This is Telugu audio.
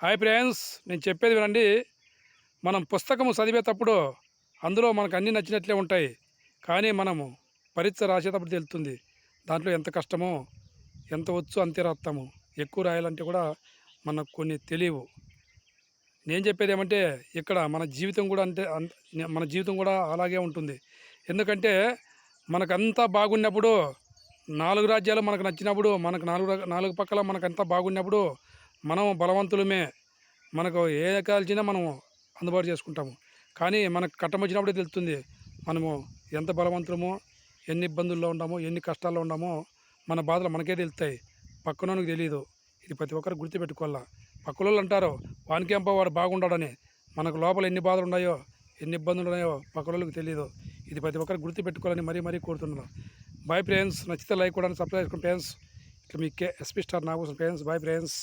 హాయ్ ఫ్రెండ్స్, నేను చెప్పేది వినండి. మనం పుస్తకం చదివేటప్పుడు అందులో మనకు అన్నీ నచ్చినట్లే ఉంటాయి. కానీ మనము పరీక్ష రాసేటప్పుడు తెలుస్తుంది దాంట్లో ఎంత కష్టమో, ఎంత వచ్చు అంతే రాస్తాము. ఎక్కువ రాయాలంటే కూడా మనకు కొన్ని తెలియవు. నేను చెప్పేది ఏమంటే, ఇక్కడ మన జీవితం కూడా మన జీవితం కూడా అలాగే ఉంటుంది. ఎందుకంటే మనకంతా బాగున్నప్పుడు, నాలుగు రాజ్యాలు మనకు నచ్చినప్పుడు, మనకు నాలుగు పక్కల మనకంతా బాగున్నప్పుడు మనం బలవంతులమే. మనకు ఏ కాల్చినా మనము అందుబాటు చేసుకుంటాము. కానీ మనకు కట్టం వచ్చినప్పుడే తెలుస్తుంది మనము ఎంత బలవంతులమో, ఎన్ని ఇబ్బందుల్లో ఉన్నామో, ఎన్ని కష్టాల్లో ఉన్నామో మన బాధలు మనకే తెలుస్తాయి. పక్కనోనికి తెలీదు. ఇది ప్రతి ఒక్కరు గుర్తుపెట్టుకోవాలా. పక్కనోళ్ళు అంటారు వానికేంపా వాడు బాగుండాడని. మనకు లోపల ఎన్ని బాధలు ఉన్నాయో, ఎన్ని ఇబ్బందులు ఉన్నాయో పక్కనోళ్ళకి తెలియదు. ఇది ప్రతి ఒక్కరు గుర్తుపెట్టుకోవాలని మరీ కోరుతున్నాను. Bye friends. నచ్చితే లైక్ కూడా సబ్స్క్రైబ్ చేసుకోండి ఫ్రెండ్స్. ఇట్లా మీ ఎస్పీ స్టార్ నా కోసం ఫ్రెండ్స్. Bye friends.